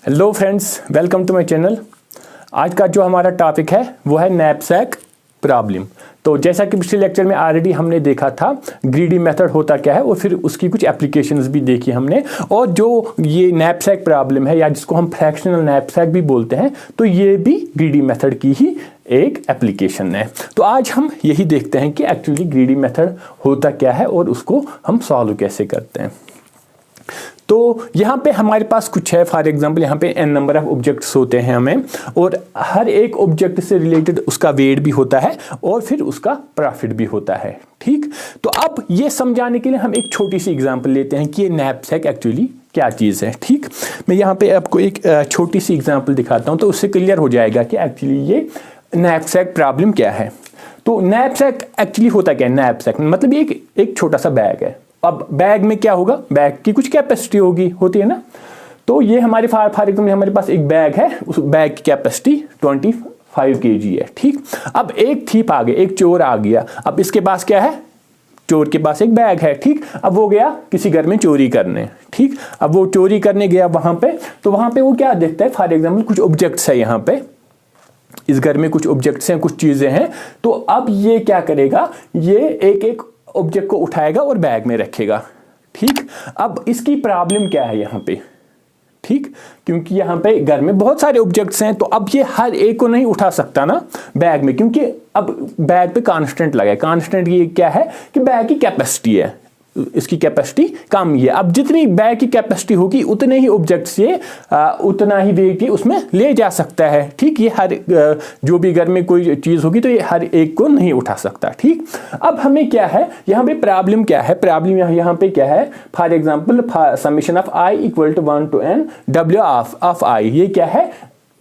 Hello friends, welcome to my channel. आज का जो हमारा टॉपिक है वो है नैपसैक प्रॉब्लम। तो जैसा कि पिछले लेक्चर में ऑलरेडी हमने देखा था ग्रीडी मेथड होता क्या है और फिर उसकी कुछ एप्लीकेशंस भी देखी हमने। और जो ये नैपसैक प्रॉब्लम है या जिसको हम फ्रैक्शनल नैपसैक भी बोलते हैं, तो ये भी ग्रीडी मेथड की ही एक एप्लीकेशन है। तो आज हम यही देखते हैं कि एक्चुअली ग्रीडी मेथड होता क्या है और उसको हम सॉल्व कैसे करते हैं। तो यहाँ पे हमारे पास कुछ है, फॉर एग्जांपल यहाँ पे n नंबर ऑफ ऑब्जेक्ट्स होते हैं हमें, और हर एक ऑब्जेक्ट से रिलेटेड उसका वेट भी होता है और फिर उसका प्रॉफिट भी होता है। ठीक, तो अब ये समझाने के लिए हम एक छोटी सी एग्जांपल लेते हैं कि ये नैपसैक एक्चुअली क्या चीज़ है। ठीक, मैं यहाँ पे आपको एक छोटी सी एग्जाम्पल दिखाता हूँ तो उससे क्लियर हो जाएगा कि एक्चुअली ये नैपसैक प्रॉब्लम क्या है। तो नैपसैक एक्चुअली होता क्या है? नैपसैक मतलब ये एक छोटा सा बैग है। अब बैग में क्या होगा? बैग की कुछ कैपेसिटी होती है ना। तो ये हमारे फॉर एग्जाम्पल हमारे पास एक बैग है, उस बैग की कैपेसिटी 25 kg है। ठीक, अब एक थीप आ गया, एक चोर आ गया। अब इसके पास क्या है? चोर के पास एक बैग है। ठीक, अब वो गया किसी घर में चोरी करने। ठीक, अब वो चोरी करने गया वहां पे, तो वहां पे वो क्या देखता है? फॉर एग्जाम्पल कुछ ऑब्जेक्ट्स है यहाँ पे, इस घर में कुछ ऑब्जेक्ट्स हैं, कुछ चीजें हैं। तो अब ये क्या करेगा? ये एक एक ऑब्जेक्ट को उठाएगा और बैग में रखेगा। ठीक, अब इसकी प्रॉब्लम क्या है यहाँ पे? ठीक, क्योंकि यहाँ पे घर में बहुत सारे ऑब्जेक्ट्स हैं, तो अब ये हर एक को नहीं उठा सकता ना बैग में, क्योंकि अब बैग पे कांस्टेंट लगा है। कांस्टेंट ये क्या है कि बैग की कैपेसिटी है, इसकी कैपेसिटी कम ही है। अब जितनी बैग की कैपेसिटी होगी उतने ही ऑब्जेक्ट से उतना ही वेट ये उसमें ले जा सकता है। ठीक, ये हर जो भी घर में कोई चीज़ होगी तो ये हर एक को नहीं उठा सकता। ठीक, अब हमें क्या है यहाँ पे प्रॉब्लम क्या है? प्रॉब्लम यहाँ पे क्या है? For example summation of i equal to 1 to n w of i। ये क्या है?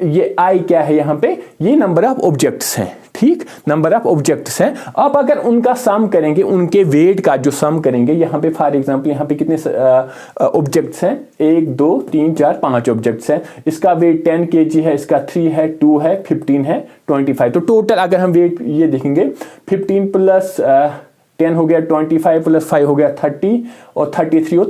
ये i क्या है यहाँ पे? ये नंबर ऑफ ऑब्जेक्ट्स हैं। ठीक, नंबर ऑफ ऑब्जेक्ट्स हैं। अब अगर उनका सम करेंगे, उनके वेट का जो सम करेंगे, यहाँ पे फॉर एग्जांपल यहाँ पे कितने ऑब्जेक्ट्स हैं? 1 2 3 4 5 ऑब्जेक्ट्स हैं। इसका वेट 10 kg है, इसका 3 है, 2 है, 15 है, 25। तो टोटल अगर हम वेट ये देखेंगे 15 प्लस 10 हो गया 25 प्लस 5 हो गया 30 और 33 और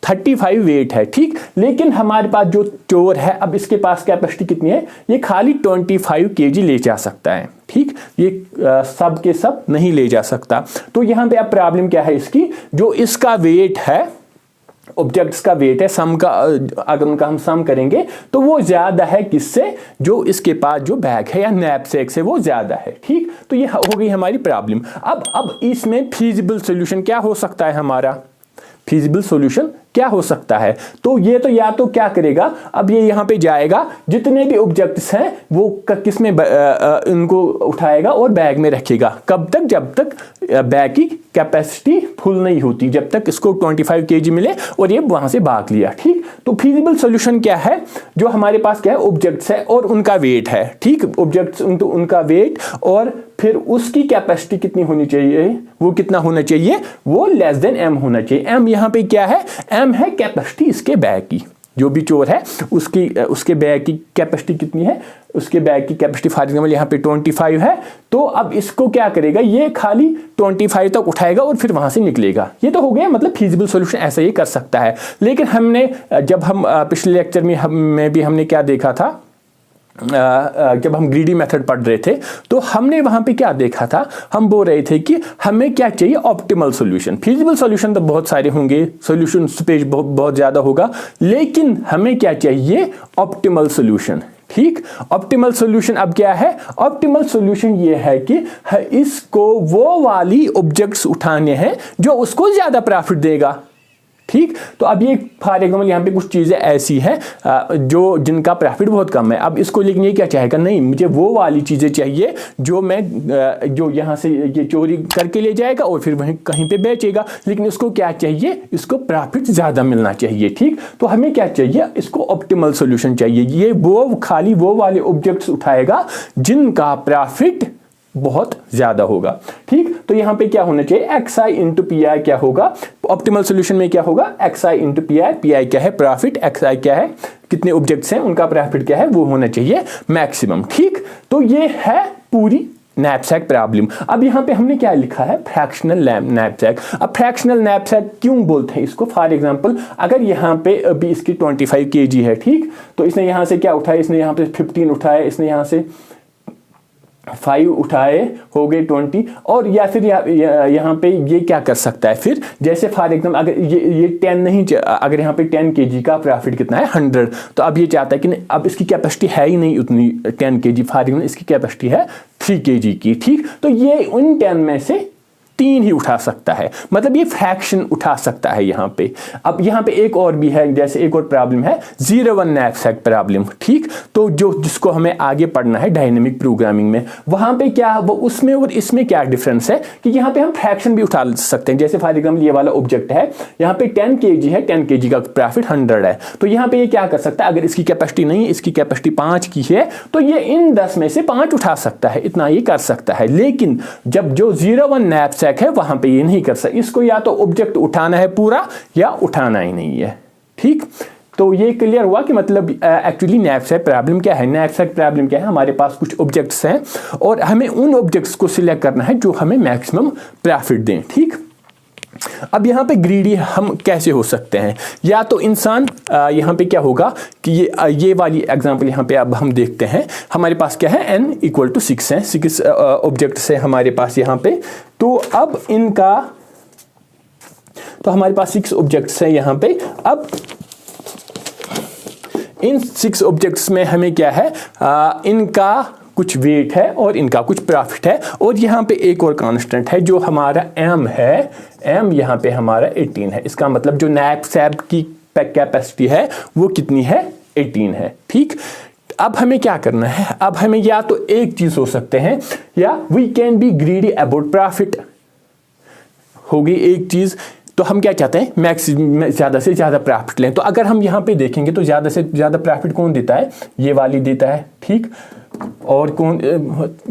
35 वेट है। ठीक, लेकिन हमारे पास जो चोर है, अब इसके पास कैपेसिटी कितनी है? ये खाली 25 kg ले जा सकता है। ठीक, ये सब के सब नहीं ले जा सकता। तो यहां पे अब प्रॉब्लम क्या है इसकी? जो इसका वेट है, ऑब्जेक्ट्स का वेट है, सम का अगर उनका हम सम करेंगे तो वो ज्यादा है किससे? जो इसके पास जो बैग है या नैपसैक से वो ज्यादा है। ठीक, तो ये हो गई हमारी प्रॉब्लम। अब इसमें फीजिबल सॉल्यूशन क्या हो सकता है? हमारा फीजिबल सॉल्यूशन क्या हो सकता है? तो ये तो या तो क्या करेगा, अब ये यहाँ पे जाएगा, जितने भी ऑब्जेक्ट्स हैं वो किस में इनको उठाएगा और बैग में रखेगा। कब तक? जब तक बैग की कैपेसिटी फुल नहीं होती, जब तक इसको 25 kg मिले और ये वहां से भाग लिया। ठीक, तो फीजिबल सॉल्यूशन क्या है? जो हमारे पास क्या है? ऑब्जेक्ट्स है और उनका वेट है। ठीक, ऑब्जेक्ट्स उनका वेट और फिर उसकी कैपेसिटी कितनी होनी चाहिए? वो कितना होना चाहिए? वो लेस देन m होना चाहिए। m यहाँ पे क्या है? m है कैपेसिटी इसके बैग की। जो भी चोर है उसके बैग की कैपेसिटी कितनी है? उसके बैग की कैपेसिटी फॉर एग्जाम्पल यहाँ पे 25 है। तो अब इसको क्या करेगा? ये खाली 25 तक उठाएगा और फिर वहां से निकलेगा। ये तो हो गया, मतलब फीजिबल सॉल्यूशन ऐसा ही कर सकता है। लेकिन हमने जब हम पिछले लेक्चर में भी हमने क्या देखा था, जब हम ग्रीडी मेथड पढ़ रहे थे तो हमने वहां पे क्या देखा था? हम बोल रहे थे कि हमें क्या चाहिए? Optimal solution. फीजिबल सॉल्यूशन तो बहुत सारे होंगे, सॉल्यूशन स्पेस बहुत ज्यादा होगा, लेकिन हमें क्या चाहिए? Optimal solution. ठीक, ऑप्टिमल सॉल्यूशन अब क्या है? ऑप्टिमल सॉल्यूशन ये है कि इसको वो वाली ऑब्जेक्ट्स उठाने हैं जो उसको ज्यादा प्रॉफिट देगा। ठीक, तो अब ये फॉर एग्जाम्पल यहाँ पे कुछ चीजें ऐसी हैं जो जिनका प्रॉफिट बहुत कम है। अब इसको लेकिन ये क्या चाहेगा? नहीं, मुझे वो वाली चीजें चाहिए जो मैं जो यहाँ से ये चोरी करके ले जाएगा और फिर वहीं कहीं पे बेचेगा। लेकिन इसको क्या चाहिए? इसको प्रॉफिट ज्यादा मिलना चाहिए। ठीक, तो हमें क्या चाहिए? इसको ऑप्टिमल सॉल्यूशन चाहिए। ये वो खाली वो वाले ऑब्जेक्ट्स उठाएगा जिनका प्रॉफिट बहुत ज्यादा होगा। ठीक, तो यहां पे क्या होना चाहिए? xi इंटू पी आई क्या होगा? ऑप्टिमल सॉल्यूशन में क्या होगा? xi इंटू पी आई क्या है? प्रॉफिट। xi क्या है? कितने ऑब्जेक्ट्स हैं, उनका प्रॉफिट क्या है? वो होना चाहिए मैक्सिमम। ठीक, तो ये है पूरी नैपसैक प्रॉब्लम। अब यहाँ पे हमने क्या लिखा है, फ्रैक्शनल नैपसैक। अब फ्रैक्शनल नैपसैक क्यों बोलते हैं इसको? फॉर एग्जांपल अगर यहाँ पे अभी इसकी 25 kg है, ठीक, तो इसने यहाँ से क्या उठाया, इसने यहाँ पे 15 उठाया, इसने यहाँ से 5 उठाए, हो गए 20, और या फिर यहाँ पे ये क्या कर सकता है फिर, जैसे फॉर एग्जाम्पल अगर ये 10 नहीं, अगर यहाँ पे 10 kg का प्रॉफिट कितना है 100, तो अब ये चाहता है कि नहीं, अब इसकी कैपेसिटी है ही नहीं उतनी 10 kg, फॉर एग्जाम्पल इसकी कैपेसिटी है 3 kg की, ठीक, तो ये उन 10 में से 3 ही उठा सकता है, मतलब ये फ्रैक्शन उठा सकता है यहाँ पे। अब यहाँ पे एक और भी है, जैसे एक और प्रॉब्लम है 0-1 नैपसैक प्रॉब्लम, ठीक, तो जिसको हमें आगे पढ़ना है डायनेमिक प्रोग्रामिंग में, वहाँ पे क्या वो उसमें और इसमें क्या डिफरेंस है कि यहाँ पे हम फ्रैक्शन भी उठा सकते हैं। जैसे फॉर एग्जाम्पल ये वाला ऑब्जेक्ट है, यहाँ पे 10 kg है, 10 kg का प्रॉफिट 100 है, तो यहाँ पे ये क्या कर सकता है, अगर इसकी कैपेसिटी नहीं, इसकी कैपेसिटी 5 की है, तो ये इन 10 में से 5 उठा सकता है, इतना ये कर सकता है। लेकिन जब जो 0-1 नैपसैक है वहां पे ये नहीं कर सकता, इसको या तो ऑब्जेक्ट उठाना है पूरा या उठाना ही नहीं है, ठीक। तो ये क्लियर हुआ कि मतलब एक्चुअली नैपसैक प्रॉब्लम क्या है। नैपसैक प्रॉब्लम क्या है, हमारे पास कुछ ऑब्जेक्ट्स हैं और हमें उन ऑब्जेक्ट्स को सिलेक्ट करना है जो हमें मैक्सिमम प्रॉफिट दें, ठीक। अब यहाँ पे ग्रीडी हम कैसे हो सकते हैं, या तो इंसान यहाँ पे क्या होगा कि ये वाली एग्जांपल यहाँ पे अब हम देखते हैं, हमारे पास क्या है n = 6 है, 6 ऑब्जेक्ट्स है हमारे पास यहाँ पे, तो अब इनका, तो हमारे पास 6 ऑब्जेक्ट्स है यहाँ पे। अब इन 6 ऑब्जेक्ट्स में हमें क्या है, इनका कुछ वेट है और इनका कुछ प्रॉफिट है, और यहाँ पे एक और कांस्टेंट है जो हमारा m है, m यहाँ पे हमारा 18 है। इसका मतलब जो नैपसैक की कैपेसिटी है वो कितनी है, 18 है, ठीक। अब हमें क्या करना है, अब हमें या तो एक चीज हो सकते हैं, या we can be greedy about profit, होगी एक चीज। तो हम क्या चाहते हैं, मैक्सिमम ज़्यादा से ज़्यादा प्रॉफिट लें। तो अगर हम यहाँ पे देखेंगे तो ज़्यादा से ज़्यादा प्रॉफिट कौन देता है, ये वाली देता है, ठीक, और कौन,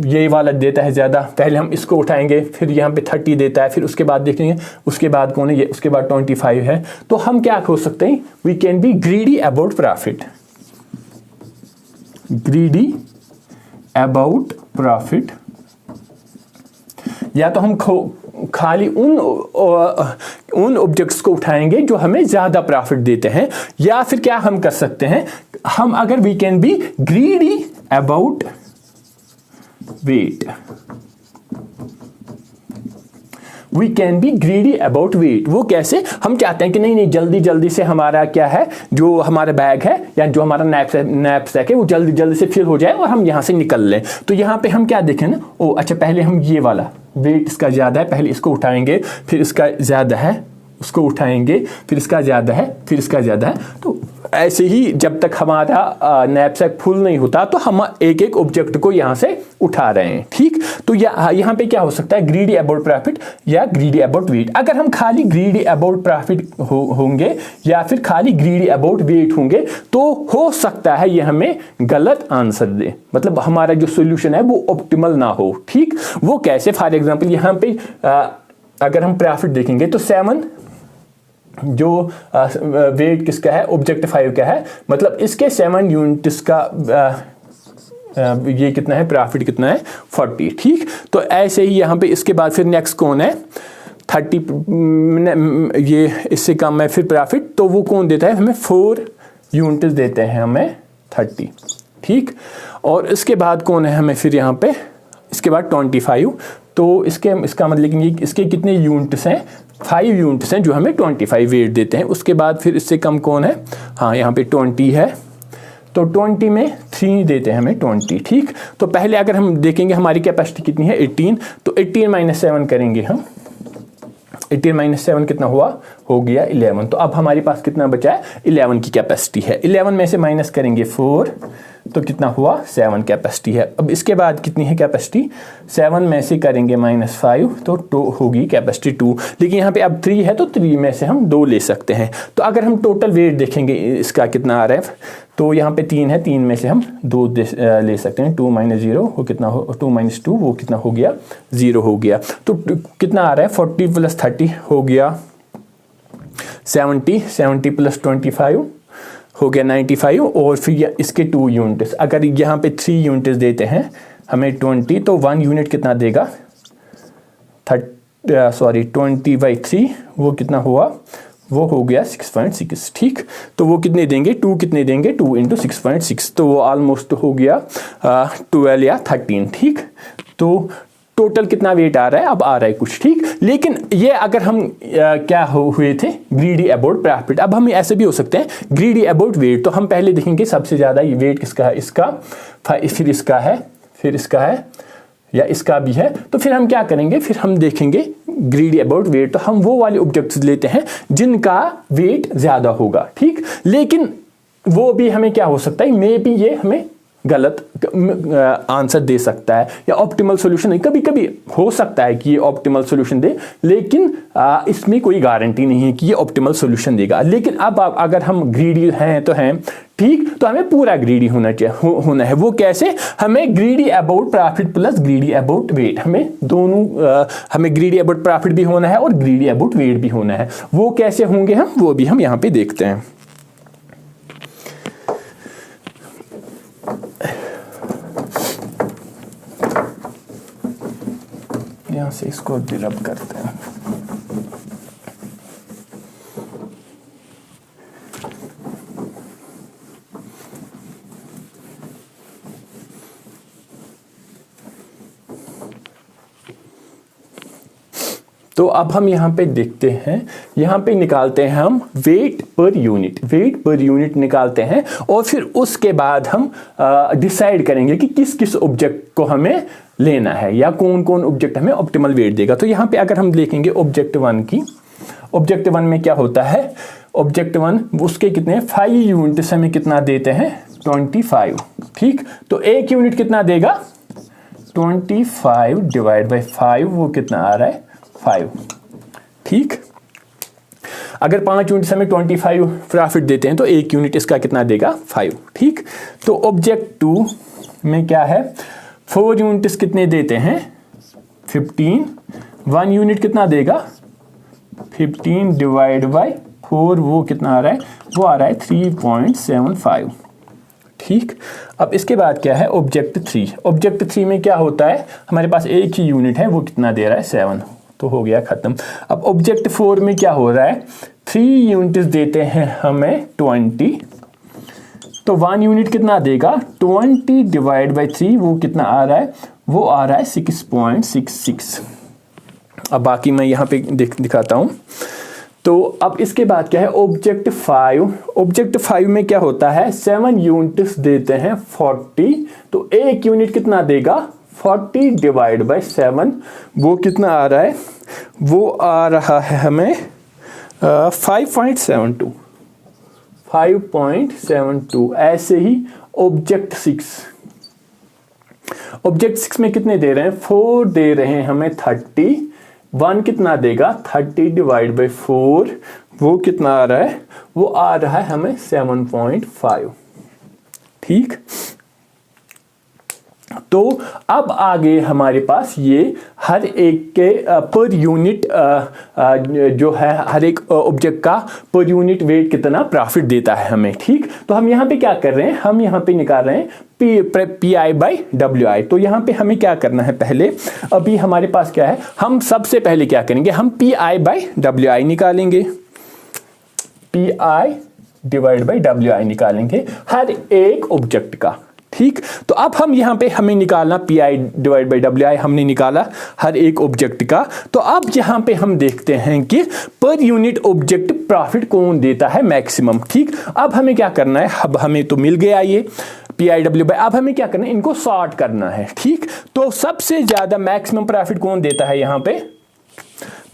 ये वाला देता है ज़्यादा। पहले हम इसको उठाएंगे, फिर यहाँ पे 30 देता है, फिर उसके बाद देखेंगे उसके बाद कौन है, ये, उसके बाद 25 है। तो हम क्या हो सकते हैं, we can be greedy about profit, greedy about profit, या तो हम खाली उन ऑब्जेक्ट्स को उठाएंगे जो हमें ज्यादा प्रॉफिट देते हैं, या फिर क्या हम कर सकते हैं, हम अगर we can be greedy about weight, we can be greedy about weight. वो कैसे, हम चाहते हैं कि नहीं जल्दी जल्दी से हमारा क्या है, जो हमारा बैग है या जो हमारा नैपसैक है वो जल्दी जल्दी से फिल हो जाए और हम यहाँ से निकल लें। तो यहाँ पे हम क्या देखें ना, ओ अच्छा, पहले हम ये वाला वेट इसका ज़्यादा है, पहले इसको उठाएंगे, फिर इसका ज़्यादा है, उसको उठाएंगे, फिर इसका ज़्यादा है, फिर इसका ज़्यादा है। तो ऐसे ही जब तक हमारा नैपसैक फुल नहीं होता तो हम एक एक ऑब्जेक्ट को यहाँ से उठा रहे हैं, ठीक। तो यहाँ पे क्या हो सकता है, ग्रीडी अबाउट प्रॉफिट या ग्रीडी अबाउट वेट। अगर हम खाली ग्रीडी अबाउट प्रॉफिट होंगे या फिर खाली ग्रीडी अबाउट वेट होंगे तो हो सकता है ये हमें गलत आंसर दे, मतलब हमारा जो सोल्यूशन है वो ऑप्टिमल ना हो, ठीक। वो कैसे, फॉर एग्जाम्पल यहाँ पे अगर हम प्रॉफिट देखेंगे तो 7 जो वेट किसका है, ऑब्जेक्ट 5 का है, मतलब इसके 7 यूनिट्स का ये कितना है, प्रॉफिट कितना है, 40, ठीक। तो ऐसे ही यहाँ पे इसके बाद फिर नेक्स्ट कौन है, 30, ये इससे कम है फिर प्रॉफिट, तो वो कौन देता है हमें, 4 यूनिट्स देते हैं हमें 30, ठीक। और इसके बाद कौन है हमें फिर यहाँ पे, इसके बाद 25, तो इसका मतलब कि इसके कितने यूनिट्स हैं, 5 यूनिट्स हैं जो हमें 25 वेट देते हैं। उसके बाद फिर इससे कम कौन है, हाँ यहाँ पे 20 है, तो 20 में 3 देते हैं हमें 20, ठीक। तो पहले अगर हम देखेंगे हमारी कैपेसिटी कितनी है 18, तो 18 - 7 करेंगे हम, 18 - 7 कितना हुआ, हो गया 11। तो अब हमारे पास कितना बचा है, 11 की कैपेसिटी है। 11 में से माइनस करेंगे 4, तो कितना हुआ, 7 कैपेसिटी है। अब इसके बाद कितनी है कैपेसिटी, 7 में से करेंगे -5, तो 2 होगी कैपेसिटी 2। लेकिन यहाँ पे अब 3 है तो 3 में से हम 2 ले सकते हैं। तो अगर हम टोटल वेट देखेंगे इसका कितना आ रहा है, तो यहाँ पे 3 है, 3 में से हम 2 ले सकते हैं। 2 - 0 वो कितना हो, 2 - 2 वो कितना हो गया, 0 हो गया। तो कितना आ रहा है, 40 + 30 हो गया 70, 70 + 25 हो गया 95, और फिर इसके 2 यूनिट्स, अगर यहाँ पे 3 यूनिट्स देते हैं हमें 20, तो 1 यूनिट कितना देगा 20/3, वो कितना हुआ, वो हो गया 6.6। ठीक, तो वो कितने देंगे, 2 कितने देंगे, 2 × 6.6, तो वो ऑलमोस्ट हो गया 12 या 13। ठीक, तो टोटल कितना वेट आ रहा है, अब आ रहा है कुछ। ठीक, लेकिन ये अगर हम क्या हुए थे, ग्रीडी अबाउट प्रॉफिट। अब हम ऐसे भी हो सकते हैं ग्रीडी अबाउट वेट। तो हम पहले देखेंगे सबसे ज़्यादा ये वेट किसका है, इसका, फिर इसका है, फिर इसका है, या इसका भी है। तो फिर हम क्या करेंगे, फिर हम देखेंगे ग्रीडी अबाउट वेट। तो हम वो वाले ऑब्जेक्ट्स लेते हैं जिनका वेट ज़्यादा होगा। ठीक, लेकिन वो भी हमें क्या हो सकता है, मे बी ये हमें गलत आंसर दे सकता है या ऑप्टिमल सॉल्यूशन नहीं। कभी कभी हो सकता है कि ये ऑप्टिमल सॉल्यूशन दे, लेकिन इसमें कोई गारंटी नहीं है कि ये ऑप्टिमल सॉल्यूशन देगा। लेकिन अब अगर हम ग्रीडी हैं तो हैं, ठीक, तो हमें पूरा ग्रीडी होना चाहिए, होना है। वो कैसे, हमें greedy about profit plus greedy about wait, हमें दोनों हमें ग्रीडी अबाउट प्रॉफिट भी होना है और ग्रीडी अबाउट वेट भी होना है। वो कैसे होंगे हम, वो भी हम यहाँ पे देखते हैं। यहाँ से इसको डिरब करते हैं। तो अब हम यहाँ पे देखते हैं, यहाँ पे निकालते हैं हम वेट पर यूनिट निकालते हैं, और फिर उसके बाद हम डिसाइड करेंगे कि किस किस ऑब्जेक्ट को हमें लेना है या कौन कौन ऑब्जेक्ट हमें ऑप्टिमल वेट देगा। तो यहाँ पे अगर हम देखेंगे ऑब्जेक्ट 1 की, ऑब्जेक्ट 1 में क्या होता है, ऑब्जेक्ट 1 उसके कितने 5 यूनिट्स हमें कितना देते हैं 25। ठीक, तो एक यूनिट कितना देगा 25 / 5, वो कितना आ रहा है 5। ठीक, अगर 5 यूनिट हमें 25 प्रॉफिट देते हैं तो एक यूनिट इसका कितना देगा 5। ठीक, तो ऑब्जेक्ट 2 में क्या है, 4 यूनिट्स कितने देते हैं 15, 1 यूनिट कितना देगा 15 / 4, वो कितना आ रहा है, वो आ रहा है 3.75। ठीक, अब इसके बाद क्या है ऑब्जेक्ट 3। ऑब्जेक्ट 3 में क्या होता है, हमारे पास एक ही यूनिट है, वो कितना दे रहा है 7, तो हो गया खत्म। अब ऑब्जेक्ट 4 में क्या हो रहा है, 3 यूनिट्स देते हैं हमें 20, तो 1 यूनिट कितना देगा 20 / 3, वो कितना आ रहा है, वो आ रहा है 6.66। अब बाकी मैं यहाँ पे दिखाता हूँ। तो अब इसके बाद क्या है ऑब्जेक्ट 5। ऑब्जेक्ट 5 में क्या होता है, 7 यूनिट्स देते हैं 40, तो एक यूनिट कितना देगा 40 / 7, वो कितना आ रहा है, वो आ रहा है हमें 5.72। ऐसे ही ऑब्जेक्ट 6 में कितने दे रहे हैं 4 दे रहे हैं हमें 30, 1 कितना देगा 30 / 4, वो कितना आ रहा है, वो आ रहा है हमें 7.5। ठीक, तो अब आगे हमारे पास ये हर एक के पर यूनिट जो है, हर एक ऑब्जेक्ट का पर यूनिट वेट कितना प्रॉफिट देता है हमें। ठीक, तो हम यहाँ पे क्या कर रहे हैं, हम यहाँ पे निकाल रहे हैं PI/WI। तो यहाँ पे हमें क्या करना है, पहले अभी हमारे पास क्या है, हम सबसे पहले क्या करेंगे, हम PI/WI निकालेंगे, PI/WI निकालेंगे हर एक ऑब्जेक्ट का। ठीक, तो अब हम यहाँ पे हमें निकालना PI/WI हमने निकाला हर एक ऑब्जेक्ट का। तो अब यहाँ पे हम देखते हैं कि पर यूनिट ऑब्जेक्ट प्रॉफिट कौन देता है मैक्सिमम। ठीक, अब हमें क्या करना है, अब हमें तो मिल गया ये PI/WI, अब हमें क्या करना है, इनको सॉर्ट करना है। ठीक, तो सबसे ज्यादा मैक्सिमम प्रॉफिट कौन देता है, यहाँ पे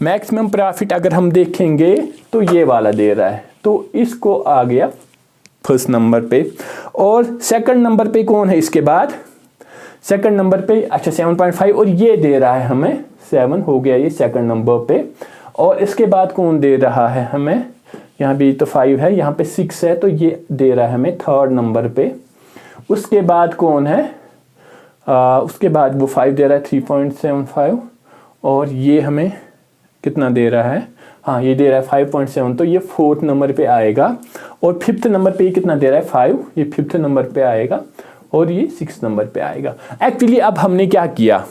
मैक्सिमम प्रॉफिट अगर हम देखेंगे तो ये वाला दे रहा है, तो इसको आ गया फर्स्ट नंबर पे। और सेकंड नंबर पे कौन है, इसके बाद सेकंड नंबर पे, अच्छा 7.5, और ये दे रहा है हमें 7, हो गया ये सेकंड नंबर पे। और इसके बाद कौन दे रहा है हमें, यहाँ भी तो 5 है, यहाँ पे 6 है, तो ये दे रहा है हमें थर्ड नंबर पे। उसके बाद कौन है, उसके बाद वो 5 दे रहा है 3.75, और ये हमें कितना दे रहा है, हाँ ये दे रहा है 5.7, तो ये फोर्थ नंबर पे आएगा। और फिफ्थ नंबर पे ये कितना दे रहा है 5, ये फिफ्थ नंबर पे आएगा। और ये 6 नंबर पे आएगा। एक्चुअली अब हमने क्या किया,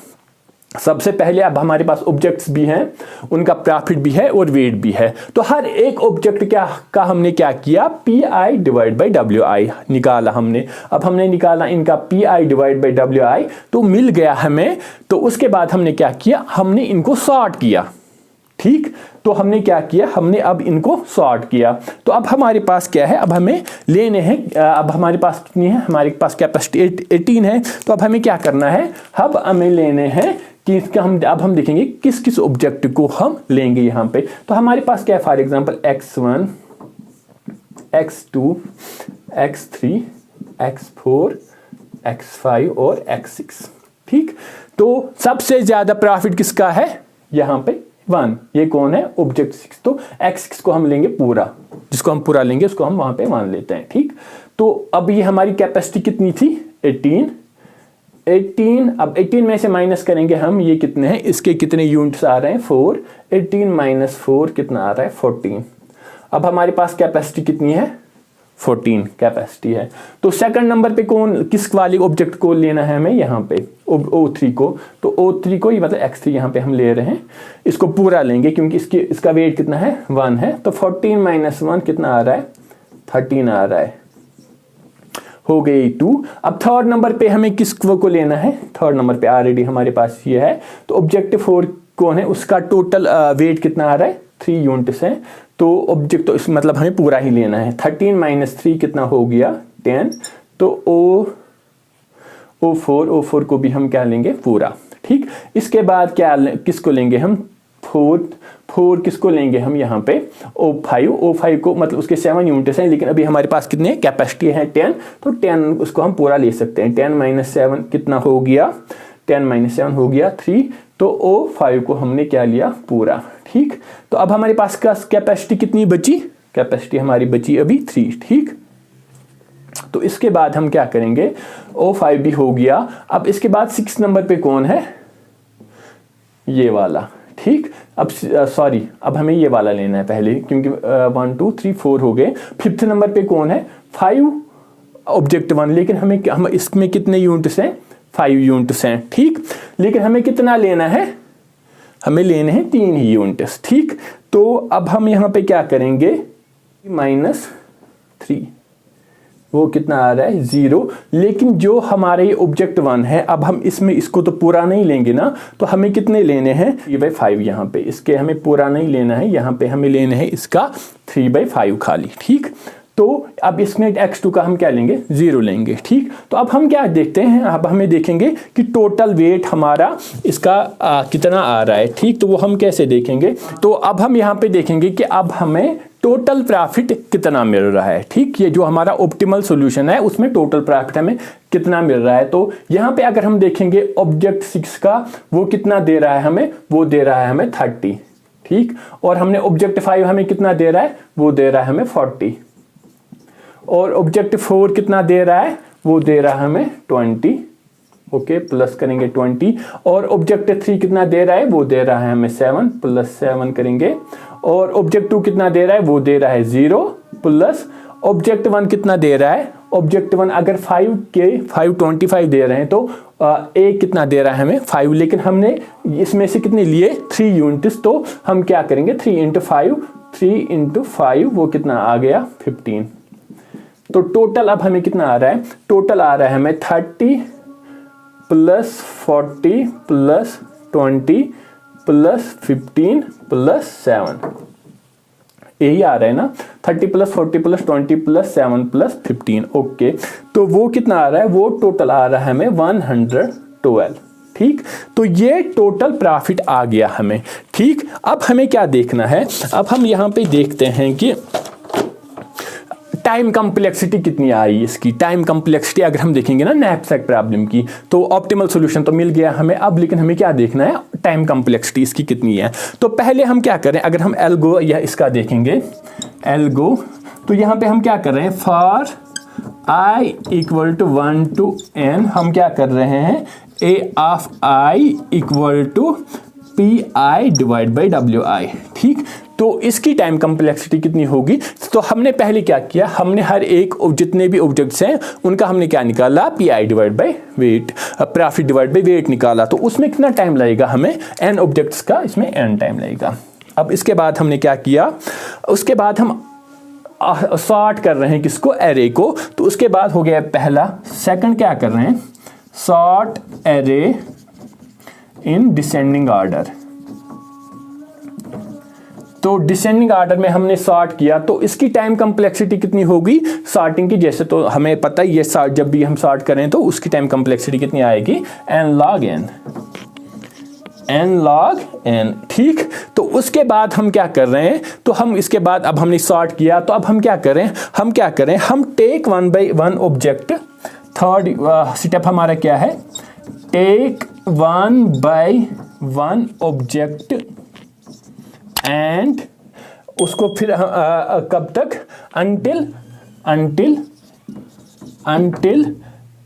सबसे पहले अब हमारे पास ऑब्जेक्ट्स भी हैं, उनका प्रॉफिट भी है और वेट भी है। तो हर एक ऑब्जेक्ट का हमने क्या किया, P I divide by W I निकाला हमने। अब हमने निकाला इनका P I divide by W I, तो मिल गया हमें। तो उसके बाद हमने क्या किया, हमने इनको सॉर्ट किया। ठीक, तो हमने क्या किया, हमने अब इनको सॉर्ट किया। तो अब हमारे पास क्या है, अब हमें लेने हैं, अब हमारे पास कितनी है, हमारे पास कैपेसिटी 18 है। तो अब हमें क्या करना है, अब हमें लेने हैं कि इसका हम देखेंगे किस किस ऑब्जेक्ट को हम लेंगे यहाँ पे। तो हमारे पास क्या है, for example x1, x2, x3, x4, x5 और x6। ठीक, तो सबसे ज्यादा प्रॉफिट किसका है, यहाँ पे 1। ये कौन है, ऑब्जेक्ट 6। तो x6 को हम लेंगे पूरा, जिसको हम पूरा लेंगे उसको हम वहां पे मान लेते हैं। ठीक, तो अब ये हमारी कैपेसिटी कितनी थी, 18। अब 18 में से माइनस करेंगे हम, ये कितने हैं, इसके कितने यूनिट्स आ रहे हैं, 4। 18 माइनस 4 कितना आ रहा है, 14। अब हमारे पास कैपेसिटी कितनी है, 14 कैपेसिटी है। तो सेकंड नंबर पे किस वाले ऑब्जेक्ट को लेना है हमें, यहाँ पे O3 को। तो O3 को, ये मतलब x3 यहाँ पे हम ले रहे हैं, इसको पूरा लेंगे क्योंकि इसका वेट कितना है, 1 है। तो 14 माइनस 1 कितना आ रहा है, 13 आ रहा है, हो गई 2। अब थर्ड नंबर पे हमें किस को लेना है, थर्ड नंबर पे ऑलरेडी हमारे पास ये है। तो ऑब्जेक्ट 4 कौन है, उसका टोटल वेट कितना आ रहा है, 3 यूनिट्स है। तो ऑब्जेक्ट तो इस मतलब हमें पूरा ही लेना है। 13 माइनस 3 कितना हो गया, 10। तो O4 को भी हम क्या लेंगे, पूरा। ठीक, इसके बाद किसको लेंगे हम, 4 किसको लेंगे हम यहाँ पे, O5 को, मतलब उसके 7 यूनिट्स हैं, लेकिन अभी हमारे पास कितने कैपेसिटी है, 10। तो 10 उसको हम पूरा ले सकते हैं। 10 माइनस 7 कितना हो गया, 10 माइनस 7 हो गया 3। तो O5 को हमने क्या लिया, पूरा। ठीक, तो अब हमारे पास कैपेसिटी कितनी बची, कैपेसिटी हमारी बची अभी 3। ठीक, तो इसके बाद हम क्या करेंगे, O5 भी हो गया। अब इसके बाद 6 नंबर पे कौन है, ये वाला। ठीक, अब सॉरी, अब हमें ये वाला लेना है पहले, क्योंकि 1 2 3 4 हो गए। 5th नंबर पे कौन है, 5 ऑब्जेक्ट 1, लेकिन हम इसमें कितने यूनिट्स हैं, 5 यूनिट्स हैं। ठीक, लेकिन हमें कितना लेना है, हमें लेने हैं 3 ही यूनिट्स। ठीक, तो अब हम यहाँ पे क्या करेंगे, -3, वो कितना आ रहा है, 0। लेकिन जो हमारे ऑब्जेक्ट 1 है, अब हम इसको तो पूरा नहीं लेंगे ना, तो हमें कितने लेने हैं, 3/5 यहाँ पे। इसके हमें पूरा नहीं लेना है, यहाँ पे हमें लेने हैं इसका 3/5 खाली। ठीक, तो अब इसमें x2 का हम क्या लेंगे, 0 लेंगे। ठीक, तो अब हम क्या देखते हैं, अब हमें देखेंगे कि टोटल वेट हमारा इसका कितना आ रहा है। ठीक, तो वो हम कैसे देखेंगे, तो अब हम यहाँ पे देखेंगे कि अब हमें टोटल प्रॉफिट कितना मिल रहा है। ठीक, ये जो हमारा ऑप्टिमल सॉल्यूशन है उसमें टोटल प्रॉफिट हमें कितना मिल रहा है। तो यहाँ पे अगर हम देखेंगे ऑब्जेक्ट 6 का वो कितना दे रहा है हमें, वो दे रहा है हमें 30। ठीक, और हमने ऑब्जेक्ट 5 हमें कितना दे रहा है, वो दे रहा है हमें 40। और ऑब्जेक्ट 4 कितना दे रहा है, वो दे रहा है हमें 20। ओके, प्लस करेंगे 20। और ऑब्जेक्ट 3 कितना दे रहा है, वो दे रहा है हमें 7, प्लस 7 करेंगे। और ऑब्जेक्ट 2 कितना दे रहा है, वो दे रहा है 0, प्लस ऑब्जेक्ट 1 कितना दे रहा है, ऑब्जेक्ट 1 अगर 5 दे रहे हैं तो A कितना दे रहा है हमें, 5। लेकिन हमने इसमें से कितने लिए, 3 यूनिट्स। तो हम क्या करेंगे, 3 × 5 वो कितना आ गया, 15। तो टोटल अब हमें कितना आ रहा है, टोटल आ रहा है हमें 30 प्लस 40 प्लस 20 प्लस 15 प्लस 7, यही आ रहा है ना, 30 plus 40 plus 20 plus 7 plus 15। Okay, तो वो कितना आ रहा है, वो टोटल आ रहा है हमें 112। ठीक, तो ये टोटल प्रॉफिट आ गया हमें। ठीक, अब हमें क्या देखना है, अब हम यहाँ पे देखते हैं कि टाइम कम्प्लेक्सिटी कितनी आई इसकी। टाइम कम्प्लेक्सिटी अगर हम देखेंगे ना नैपसैक प्रॉब्लम की, तो ऑप्टिमल सॉल्यूशन तो मिल गया हमें अब, लेकिन हमें क्या देखना है, टाइम कम्प्लेक्सिटी इसकी कितनी है। तो पहले हम क्या करें, अगर हम एल्गो या इसका देखेंगे एल्गो, तो यहाँ पे हम क्या कर रहे हैं, फॉर i = 1 to n हम क्या कर रहे हैं, a of i = pi divide by wi। ठीक, तो इसकी टाइम कम्प्लेक्सिटी कितनी होगी? तो हमने पहले क्या किया, हमने हर एक जितने भी ऑब्जेक्ट्स हैं उनका हमने क्या निकाला, P divide by wait, profit divide by wait निकाला। तो उसमें कितना टाइम लगेगा हमें, n ऑब्जेक्ट्स का इसमें n टाइम लगेगा। अब इसके बाद हमने क्या किया, उसके बाद हम सॉर्ट कर रहे हैं किसको, एरे को। तो उसके बाद हो गया पहला, सेकंड क्या कर रहे हैं, sort array in descending order. तो डिसेंडिंग ऑर्डर में हमने सॉर्ट किया, तो इसकी टाइम कम्प्लेक्सिटी कितनी होगी सॉर्टिंग की, जैसे तो हमें पता है ये सॉर्ट जब भी हम सॉर्ट करें तो उसकी टाइम कम्प्लेक्सिटी कितनी आएगी, n log n। ठीक, तो उसके बाद हम क्या कर रहे हैं, तो हम इसके बाद अब हमने सॉर्ट किया, तो अब हम क्या करें, हम take 1 by 1 object. Third step हमारा क्या है, टेक 1 by 1 ऑब्जेक्ट एंड उसको फिर कब तक, until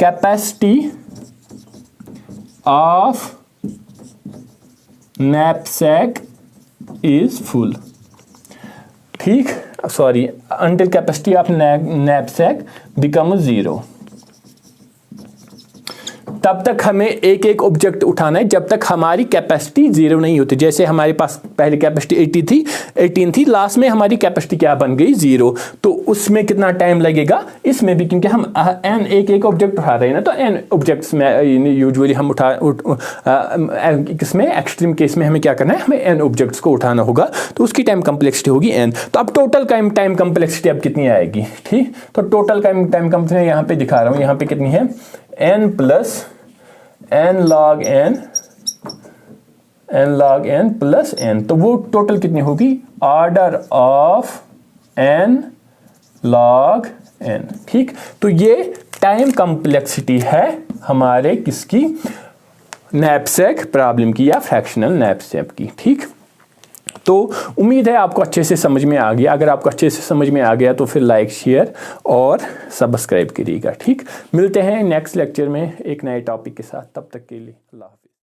capacity of knapsack is full। ठीक, sorry, until capacity of knapsack becomes 0। तब तक हमें एक एक ऑब्जेक्ट उठाना है जब तक हमारी कैपेसिटी 0 नहीं होती। जैसे हमारे पास पहले कैपेसिटी 18 थी, लास्ट में हमारी कैपेसिटी क्या बन गई, 0। तो उसमें कितना टाइम लगेगा, इसमें भी, क्योंकि हम n एक ऑब्जेक्ट उठा रहे हैं ना, तो n ऑब्जेक्ट्स में यूजुअली हम किसमें, एक्सट्रीम केस में हमें क्या करना है, हमें n ऑब्जेक्ट्स को उठाना होगा, तो उसकी टाइम कम्प्लेक्सिटी होगी n। तो अब टोटल टाइम कम्प्लेक्सिटी अब कितनी आएगी, ठीक, तो टोटल टाइम कम्प्लेक्सिटी यहाँ पे दिखा रहा हूँ, यहाँ पे कितनी है, n plus n log n plus n। तो वो टोटल कितनी होगी, order of n log n। ठीक, तो ये टाइम कम्प्लेक्सिटी है हमारे किसकी, नैपसैक प्रॉब्लम की या फ्रैक्शनल नैपसैक की। ठीक, तो उम्मीद है आपको अच्छे से समझ में आ गया। अगर आपको अच्छे से समझ में आ गया तो फिर लाइक, शेयर और सब्सक्राइब करिएगा। ठीक, मिलते हैं नेक्स्ट लेक्चर में एक नए टॉपिक के साथ, तब तक के लिए अल्लाह।